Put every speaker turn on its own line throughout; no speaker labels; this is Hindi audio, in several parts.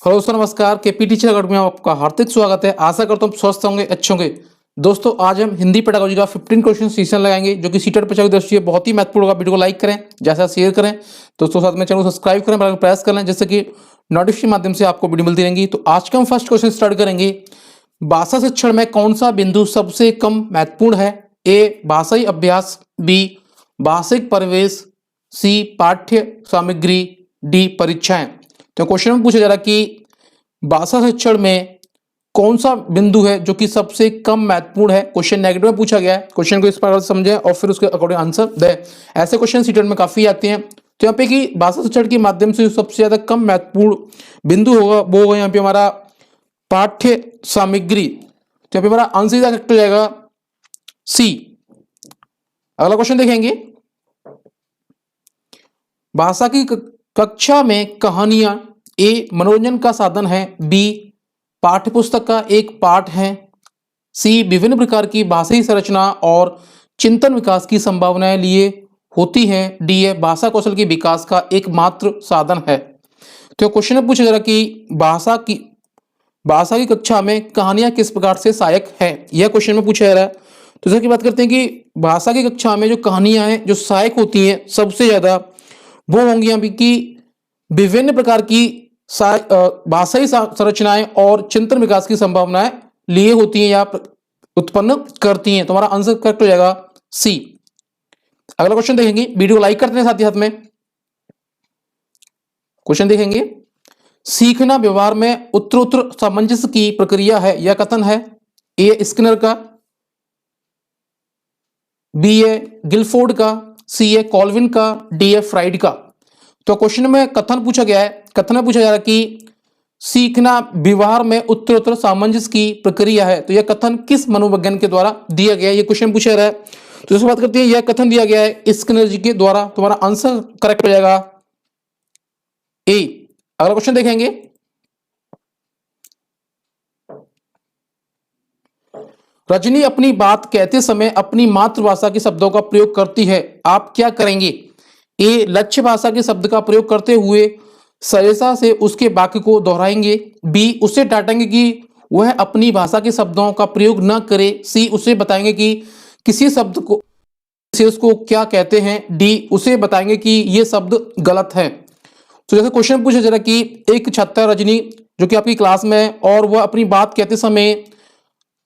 हेलो दोस्तों, नमस्कार। केपी टीचर अकेडमी में आपका हार्दिक स्वागत है। आशा करता हूँ स्वस्थ होंगे, अच्छे होंगे। दोस्तों, आज हम हिंदी पेडागोजी का 15 क्वेश्चन सेशन लगाएंगे, जो कि सीटेट परीक्षा की दृष्टि से बहुत ही महत्वपूर्ण होगा। वीडियो को लाइक करें, जैसा शेयर करें, दोस्तों साथ में चैनल को सब्सक्राइब करें, बेल आइकन प्रेस कर लें, जिससे कि नोटिफिकेशन माध्यम से आपको वीडियो मिलती रहेंगी। तो आज का हम फर्स्ट क्वेश्चन स्टार्ट करेंगे। भाषा शिक्षण में कौन सा बिंदु सबसे कम महत्वपूर्ण है? ए भाषाई अभ्यास, बी भाषिक परिवेश, सी पाठ्य सामग्री, डी परीक्षाएं। तो क्वेश्चन में पूछा जा रहा कि भाषा शिक्षण में कौन सा बिंदु है जो कि सबसे कम महत्वपूर्ण है। क्वेश्चन नेगेटिव में पूछा गया है। क्वेश्चन को इस प्रकार से समझें और फिर उसके अकॉर्डिंग आंसर दें। ऐसे क्वेश्चन सीटेट में काफी आते हैं। तो यहाँ पे कि भाषा शिक्षण के माध्यम से सबसे ज्यादा कम महत्वपूर्ण बिंदु होगा वो होगा यहाँ पे हमारा पाठ्य सामग्री। तो यहाँ पे हमारा आंसर करेक्ट हो जाएगा सी। अगला क्वेश्चन देखेंगे। भाषा की कक्षा में कहानियां ए मनोरंजन का साधन है, बी पाठ्य पुस्तक का एक पाठ है, सी विभिन्न प्रकार की भाषाई संरचना और चिंतन विकास की संभावनाएं लिए होती हैं, डी है भाषा कौशल के विकास का एकमात्र साधन है। तो क्वेश्चन में पूछा जा रहा कि भाषा की कक्षा में कहानियां किस प्रकार से सहायक है, यह क्वेश्चन में पूछा जा रहा है। तो जैसे कि बात करते हैं कि भाषा की कक्षा में जो कहानियां हैं जो सहायक होती हैं सबसे ज्यादा वो होंगी यहाँ कि विभिन्न प्रकार की भाषाई संरचनाएं और चिंतन विकास की संभावनाएं लिए होती हैं या उत्पन्न करती हैं। तो हमारा आंसर करेक्ट हो जाएगा सी। अगला क्वेश्चन देखेंगे। वीडियो को लाइक करते हैं साथ ही साथ में। क्वेश्चन देखेंगे। सीखना व्यवहार में उत्तरोत्तर सामंजस्य की प्रक्रिया है, यह कथन है ए स्किनर का, बी है गिलफोर्ड का, सी है कॉल्विन का, डी है फ्राइड का। तो क्वेश्चन में कथन पूछा गया है। कथन में पूछा जा रहा है कि सीखना व्यवहार में उत्तरोत्तर सामंजस्य की प्रक्रिया है। तो यह कथन किस मनोविज्ञान के द्वारा दिया गया है, यह क्वेश्चन पूछा जा रहा है। तो इसकी बात करते हैं, यह कथन दिया गया है स्किनर जी के द्वारा। तुम्हारा आंसर करेक्ट हो जाएगा ए। अगला क्वेश्चन देखेंगे। रजनी अपनी बात कहते समय अपनी मातृभाषा के शब्दों का प्रयोग करती है, आप क्या करेंगे? ए लक्ष्य भाषा के शब्द का प्रयोग करते हुए सहजता से उसके वाक्य को दोहराएंगे, बी उसे डांटेंगे कि वह अपनी भाषा के शब्दों का प्रयोग न करे, सी उसे बताएंगे कि किसी शब्द को विशेष को क्या कहते हैं, डी उसे बताएंगे कि यह शब्द गलत है। तो जैसे क्वेश्चन पूछा जा रहा कि एक छात्रा रजनी जो कि आपकी क्लास में है और वह अपनी बात कहते समय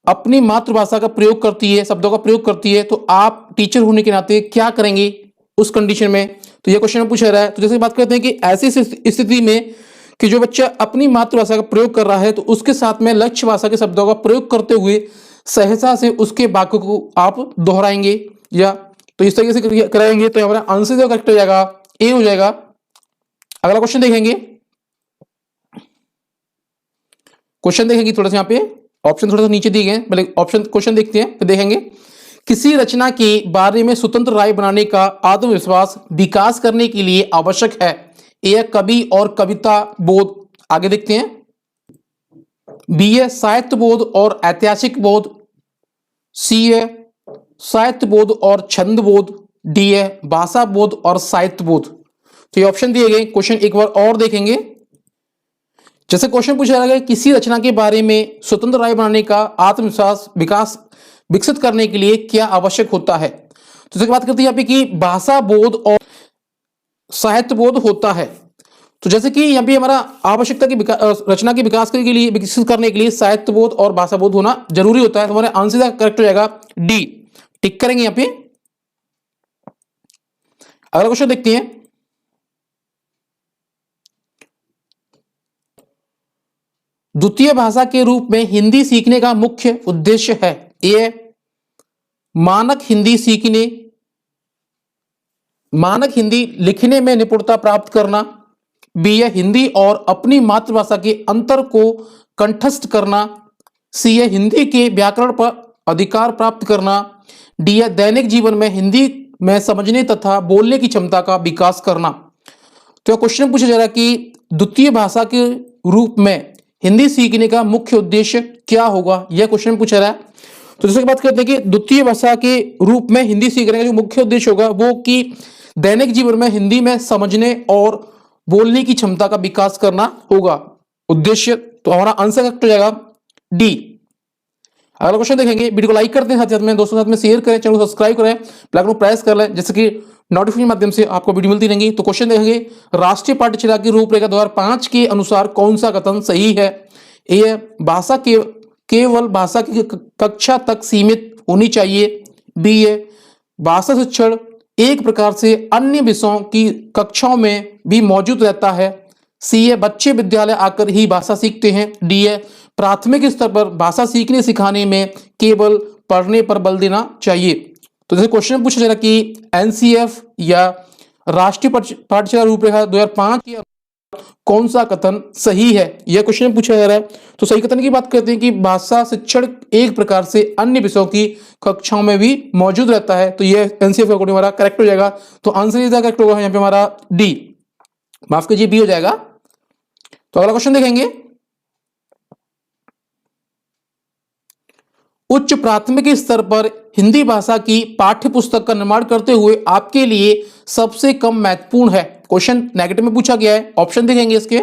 अपनी मातृभाषा का प्रयोग करती है, शब्दों का प्रयोग करती है, तो आप टीचर होने के नाते क्या करेंगे उस कंडीशन में? तो यह क्वेश्चन पूछा रहा है। तो जैसे बात करते हैं कि ऐसी स्थिति में कि जो बच्चा अपनी मातृभाषा का प्रयोग कर रहा है तो उसके साथ में लक्ष्य भाषा के शब्दों का प्रयोग करते हुए सहजता से उसके वाक्य को आप दोहराएंगे या तो इस तरीके से कराएंगे। तो हमारा आंसर जो करेक्ट हो जाएगा ए हो जाएगा। अगला क्वेश्चन देखेंगे। क्वेश्चन देखेंगे थोड़ा सा यहाँ पे ऑप्शन थोड़ा सा नीचे दिए गए, पहले ऑप्शन क्वेश्चन देखते हैं फिर देखेंगे। किसी रचना के बारे में स्वतंत्र राय बनाने का आत्मविश्वास विकास करने के लिए आवश्यक है, ए कवि और कविता बोध, आगे देखते हैं, बी है साहित्य बोध और ऐतिहासिक बोध, सी है साहित्य बोध और छंद बोध, डी है भाषा बोध और साहित्य बोध। तो ये ऑप्शन दिए गए। क्वेश्चन एक बार और देखेंगे। जैसे क्वेश्चन पूछा जा रहा है किसी रचना के बारे में स्वतंत्र राय बनाने का आत्मविश्वास विकसित करने के लिए क्या आवश्यक होता है। तो बात करते हैं यहाँ पे कि भाषा बोध और साहित्य बोध होता है। तो जैसे कि यहाँ पे हमारा आवश्यकता की रचना के विकास के लिए विकसित करने के लिए साहित्य बोध और भाषा बोध होना जरूरी होता है। तो हमारे आंसर करेक्ट हो जाएगा डी, टिक करेंगे यहाँ पे। अगला क्वेश्चन देखते हैं। द्वितीय भाषा के रूप में हिंदी सीखने का मुख्य उद्देश्य है, ए मानक हिंदी लिखने में निपुणता प्राप्त करना, बी है हिंदी और अपनी मातृभाषा के अंतर को कंठस्थ करना, सी है हिंदी के व्याकरण पर अधिकार प्राप्त करना, डी है दैनिक जीवन में हिंदी में समझने तथा बोलने की क्षमता का विकास करना। तो क्वेश्चन पूछा जा रहा है कि द्वितीय भाषा के रूप में हिंदी सीखने का मुख्य उद्देश्य क्या होगा, यह क्वेश्चन पूछा रहा है। तो जैसे बात करते हैं कि द्वितीय भाषा के रूप में हिंदी सीखने का जो मुख्य उद्देश्य होगा वो कि दैनिक जीवन में हिंदी में समझने और बोलने की क्षमता का विकास करना होगा। उद्देश्य, तो हमारा आंसर करेक्ट हो जाएगा डी। अगला क्वेश्चन देखेंगे, वीडियो को लाइक करते हैं, साथ में दोस्तों साथ में शेयर करें, चैनल को सब्सक्राइब करें, बेल आइकन को प्रेस कर लें, जैसे कि नोटिफिकेशन माध्यम से आपको वीडियो मिलती रहेंगी। तो क्वेश्चन देखेंगे, राष्ट्रीय पाठ्यचर्या की रूपरेखा 2005 के अनुसार कौन सा कथन सही है? ए, भाषा के केवल भाषा की कक्षा तक सीमित होनी चाहिए। बी है, भाषा शिक्षण एक प्रकार से अन्य विषयों की कक्षाओं में भी मौजूद रहता है। सी है, बच्चे विद्यालय आकर ही भाषा सीखते हैं। डी है, प्राथमिक स्तर पर भाषा सीखने सिखाने में केवल पढ़ने पर बल देना चाहिए। तो जैसे क्वेश्चन पूछा जा रहा है कि एनसीएफ या राष्ट्रीय पाठ्यचर्या रूपरेखा 2005 की कौन सा कथन सही है, यह क्वेश्चन पूछा जा रहा है। तो सही कथन की बात करते हैं कि भाषा शिक्षण एक प्रकार से अन्य विषयों की कक्षाओं में भी मौजूद रहता है। तो यह एनसीएफ अकॉर्डिंग हमारा करेक्ट हो जाएगा। तो आंसर इसका करेक्ट होगा यहाँ पे हमारा डी, माफ कीजिए बी हो जाएगा। तो अगला क्वेश्चन देखेंगे, उच्च प्राथमिक स्तर पर हिंदी भाषा की पाठ्य पुस्तक का निर्माण करते हुए आपके लिए सबसे कम महत्वपूर्ण है। क्वेश्चन नेगेटिव में पूछा गया है, ऑप्शन देखेंगे इसके।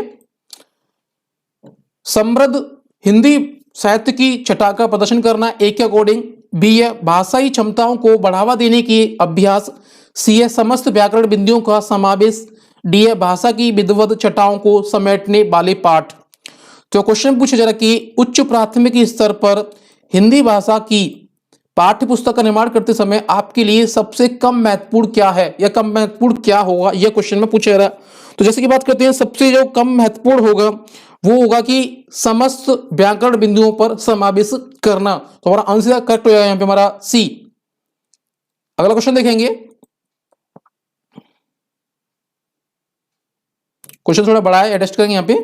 समृद्ध हिंदी साहित्य की छटा का प्रदर्शन करना, ए के अकॉर्डिंग। बी है, भाषाई क्षमताओं को बढ़ावा देने के अभ्यास। सी है, समस्त व्याकरण बिंदुओं का समावेश। डी है, भाषा की विधिवत छटाओं को समेटने वाले पाठ। तो क्वेश्चन पूछा जा रहा है कि उच्च प्राथमिक स्तर पर हिंदी भाषा की पाठ्य पुस्तक का निर्माण करते समय आपके लिए सबसे कम महत्वपूर्ण क्या है, या कम महत्वपूर्ण क्या होगा, यह क्वेश्चन में पूछा जा रहा है। तो जैसे कि बात करते हैं, सबसे जो कम महत्वपूर्ण होगा वो होगा कि समस्त व्याकरण बिंदुओं पर समावेश करना। तो हमारा आंसर करेक्ट हो जाएगा यहाँ पे हमारा सी। अगला क्वेश्चन देखेंगे, क्वेश्चन थोड़ा बड़ा है, एडजस्ट करेंगे यहाँ पे।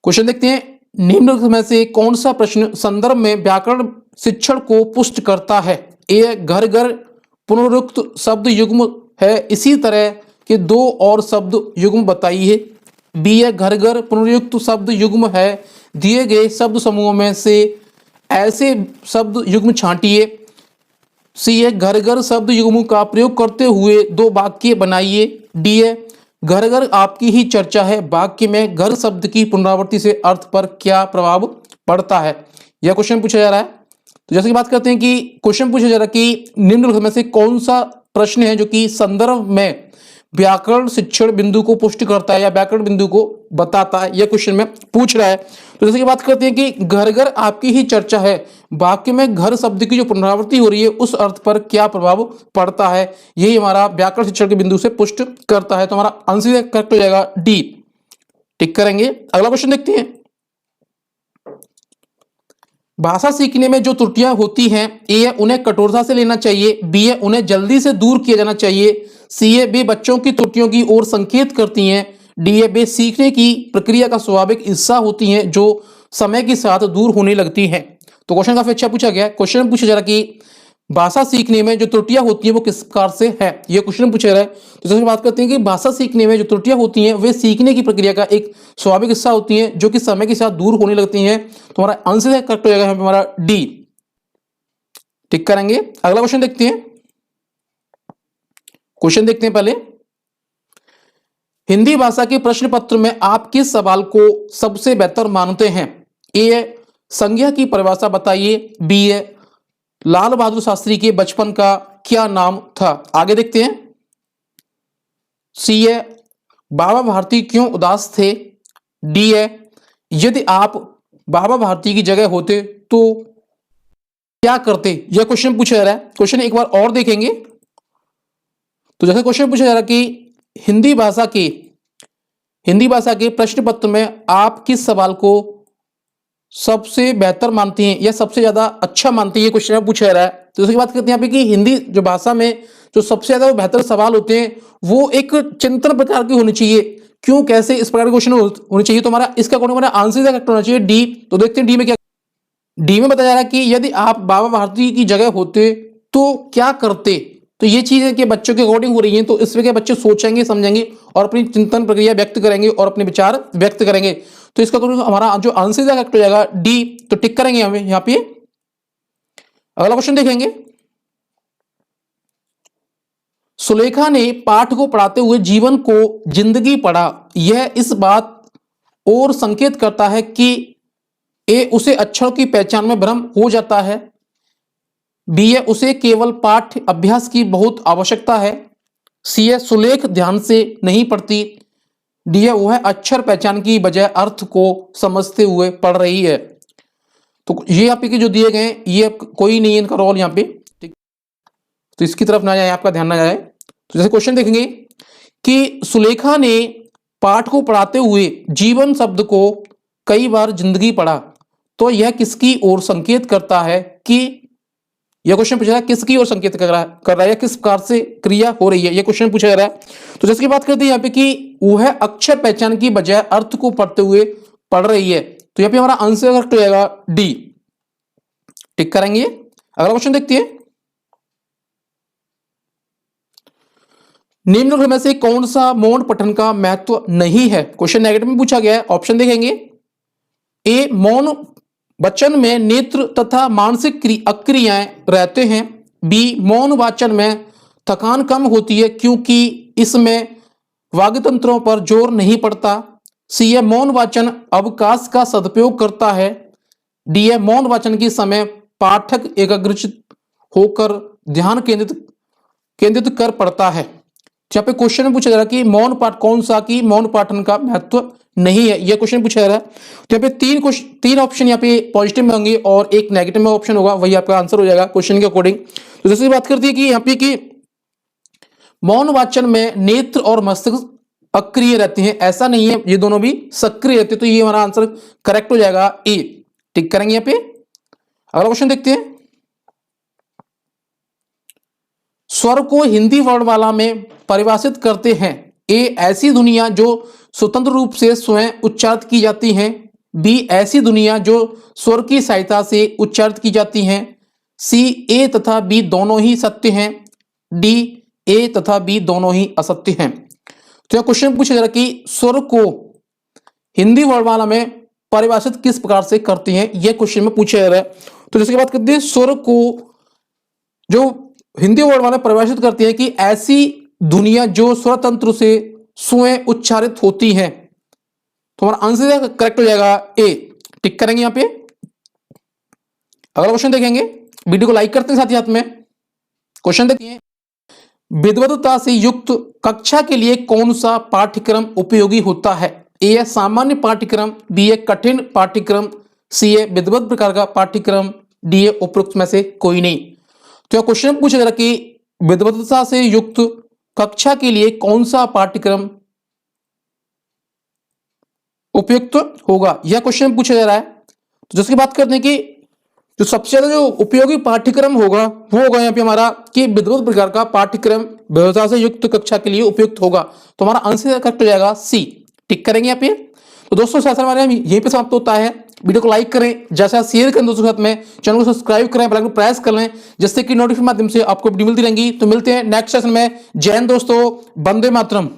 क्वेश्चन देखते हैं, निम्न में से कौन सा प्रश्न संदर्भ में व्याकरण शिक्षण को पुष्ट करता है? ए, घर घर पुनरुक्त शब्द युग्म है, इसी तरह के दो और शब्द युग्म बताइए। बी है, घर घर पुनरुक्त शब्द युग्म है, दिए गए शब्द समूहों में से ऐसे शब्द युग्म छांटिए। सी है, घर घर शब्द युग्म का प्रयोग करते हुए दो वाक्य बनाइए। डी है, घर घर आपकी ही चर्चा है, वाक्य में घर शब्द की पुनरावृत्ति से अर्थ पर क्या प्रभाव पड़ता है, यह क्वेश्चन पूछा जा रहा है। तो जैसे कि बात करते हैं कि क्वेश्चन पूछा जा रहा है कि निम्नलिखित में से कौन सा प्रश्न है जो कि संदर्भ में व्याकरण शिक्षण बिंदु को पुष्ट करता है या व्याकरण बिंदु को बताता है, यह क्वेश्चन में पूछ रहा है। तो जैसे कि बात करते हैं कि घर घर आपकी ही चर्चा है, वाक्य में घर शब्द की जो पुनरावृत्ति हो रही है उस अर्थ पर क्या प्रभाव पड़ता है, यही हमारा व्याकरण शिक्षण के बिंदु से पुष्ट करता है। तो हमारा आंसर करेक्ट हो जाएगा डी, टिक करेंगे। अगला क्वेश्चन देखते हैं, भाषा सीखने में जो त्रुटियां होती हैं, ए है, उन्हें कठोरता से लेना चाहिए। बी है, उन्हें जल्दी से दूर किया जाना चाहिए। सी है, वे बच्चों की त्रुटियों की ओर संकेत करती हैं। डी है, वे सीखने की प्रक्रिया का स्वाभाविक हिस्सा होती हैं जो समय के साथ दूर होने लगती हैं। तो क्वेश्चन काफी अच्छा पूछा गया है। क्वेश्चन पूछा जा रहा कि भाषा सीखने में जो त्रुटियां होती हैं वो किस प्रकार से है, यह क्वेश्चन पूछा जा रहा है। तो जैसे बात करते हैं कि भाषा सीखने में जो त्रुटियां होती हैं वे सीखने की प्रक्रिया का एक स्वाभाविक हिस्सा होती हैं जो कि समय के साथ दूर होने लगती हैं। तो हमारा आंसर करेक्ट हो जाएगा यहाँ पे हमारा डी, टिक करेंगे। अगला क्वेश्चन देखते हैं, क्वेश्चन देखते हैं पहले, हिंदी भाषा के प्रश्न पत्र में आप किस सवाल को सबसे बेहतर मानते हैं? ए है, संज्ञा की परिभाषा बताइए। बी है, लाल बहादुर शास्त्री के बचपन का क्या नाम था? आगे देखते हैं। सी है, बाबा भारती क्यों उदास थे? डी है, यदि आप बाबा भारती की जगह होते तो क्या करते? यह क्वेश्चन पूछा जा रहा है। क्वेश्चन एक बार और देखेंगे। तो जैसे क्वेश्चन पूछा जा रहा है कि हिंदी भाषा के प्रश्न पत्र में आप किस सवाल को सबसे बेहतर मानती हैं या सबसे ज्यादा अच्छा मानती है, क्वेश्चन पूछा जा रहा है। तो उसकी बात करते हैं यहाँ पे कि हिंदी जो भाषा में जो सबसे ज्यादा बेहतर सवाल होते हैं वो एक चिंतन प्रकार के होने चाहिए। क्यों, कैसे, इस प्रकार के क्वेश्चन होने चाहिए। तो हमारा इसका हमारा आंसर करेक्ट होना चाहिए डी। तो देखते हैं डी में क्या, डी में बताया जा रहा है कि यदि आप बाबा भारती की जगह होते तो क्या करते। तो ये चीजें कि बच्चों के अकॉर्डिंग हो रही हैं, तो इसमें क्या बच्चे सोचेंगे, समझेंगे और अपनी चिंतन प्रक्रिया व्यक्त करेंगे और अपने विचार व्यक्त करेंगे। तो इसका हमारा जो आंसर करेक्ट हो जाएगा डी। तो टिक करेंगे हमें यहाँ पे। अगला क्वेश्चन देखेंगे, सुलेखा ने पाठ को पढ़ाते हुए जीवन को जिंदगी पढ़ा, यह इस बात और संकेत करता है कि ए उसे अक्षरों की पहचान में भ्रम हो जाता है, बी है उसे केवल पाठ अभ्यास की बहुत आवश्यकता है, सी है सुलेख ध्यान से नहीं पढ़ती, डी है वह अक्षर पहचान की बजाय अर्थ को समझते हुए पढ़ रही है। तो ये यहाँ पे जो दिए गए हैं ये कोई नहीं है इनका रोल यहाँ पे, ठीक। तो इसकी तरफ ना जाए, आपका ध्यान ना जाए। तो जैसे क्वेश्चन देखेंगे कि सुलेखा ने पाठ को पढ़ाते हुए जीवन शब्द को कई बार जिंदगी पढ़ा, तो यह किसकी ओर संकेत करता है कि यह क्वेश्चन पूछा है किसकी ओर संकेत कर रहा है या किस प्रकार से क्रिया हो रही है, यह क्वेश्चन पूछा जा रहा है। तो जैसे की बात करते हैं यहाँ पे कि वह अक्षर पहचान की बजाय अर्थ को पढ़ते हुए पढ़ रही है, तो यहाँ पे हमारा आंसर करेक्ट हो जाएगा डी, टिक करेंगे। अगला क्वेश्चन देखते हैं, निम्न में से कौन सा मौन पठन का महत्व नहीं है? क्वेश्चन नेगेटिव में पूछा गया है, ऑप्शन देखेंगे। ए मौन वचन में नेत्र तथा मानसिक अक्रियाएं रहते हैं, बी मौन वाचन में थकान कम होती है क्योंकि इसमें वाग्तंत्रों पर जोर नहीं पड़ता, सी है मौन वाचन अवकाश का सदुपयोग करता है, डी है मौन वाचन के समय पाठक एकाग्रचित होकर ध्यान केंद्रित कर पड़ता है। यहाँ पे क्वेश्चन में पूछा जा रहा है कि मौन पाठ कौन सा कि मौन पाठन का महत्व नहीं है, यह क्वेश्चन पूछा जा रहा है। तो यहाँ पे तीन ऑप्शन यहाँ पे पॉजिटिव में होंगे और एक नेगेटिव में ऑप्शन होगा, वही आपका आंसर हो जाएगा क्वेश्चन के अकॉर्डिंग। तो जैसे बात करती है कि यहाँ पे कि मौन वाचन में नेत्र और मस्तिष्क अक्रिय रहते हैं, ऐसा नहीं है, ये दोनों भी सक्रिय रहते हैं, तो ये हमारा आंसर करेक्ट हो जाएगा ए, टिक करेंगे यहाँ पे। अगला क्वेश्चन देखते हैं, स्वर को हिंदी वर्णमाला में परिभाषित करते हैं, ए ऐसी दुनिया जो स्वतंत्र रूप से स्वयं उच्चारित की जाती हैं, बी ऐसी दुनिया जो स्वर की सहायता से उच्चारित की जाती हैं, सी ए तथा बी दोनों ही सत्य हैं, डी ए तथा बी दोनों ही असत्य हैं। तो यह क्वेश्चन पूछा जा रहा है कि स्वर को हिंदी वर्णमाला में परिभाषित किस प्रकार से करते हैं, यह क्वेश्चन में पूछा जा रहा है। तो जैसे की बात करते हैं, स्वर को जो हिंदी वर्णमाला परिभाषित करती है कि ऐसी दुनिया जो स्वतंत्र से स्वयं उच्चारित होती है, तो हमारा आंसर करेक्ट हो जाएगा ए, टिक करेंगे यहां पे। अगला क्वेश्चन देखेंगे, वीडियो को लाइक करते हैं साथ ही साथ में। क्वेश्चन देखिए, विद्वत्ता से युक्त कक्षा के लिए कौन सा पाठ्यक्रम उपयोगी होता है? ए है सामान्य पाठ्यक्रम, बी है कठिन पाठ्यक्रम, सी है विद्वत प्रकार का पाठ्यक्रम, डी है उपरोक्त में से कोई नहीं। तो क्वेश्चन पूछा जा रहा है कि विद्वत्ता से युक्त कक्षा के लिए कौन सा पाठ्यक्रम उपयुक्त होगा, यह क्वेश्चन पूछा जा रहा है। तो जिसकी बात करते हैं कि जो सबसे ज्यादा जो उपयोगी पाठ्यक्रम होगा वो होगा यहाँ पे हमारा कि विद्वत प्रकार का पाठ्यक्रम विद्वत्ता से युक्त कक्षा के लिए उपयुक्त होगा, तो हमारा आंसर करेक्ट हो जाएगा सी, टिक करेंगे यहाँ पे। तो दोस्तों सेशन हमारे यहीं पे समाप्त होता है। वीडियो को लाइक करें, जैसा शेयर करें दोस्तों के साथ में, चैनल को सब्सक्राइब करें, बेल आइकन को प्रेस कर लें जिससे कि नोटिफिकेशन माध्यम से आपको वीडियो मिलती रहेंगी। तो मिलते हैं नेक्स्ट सेशन में। जय हिंद दोस्तों, वंदे मातरम।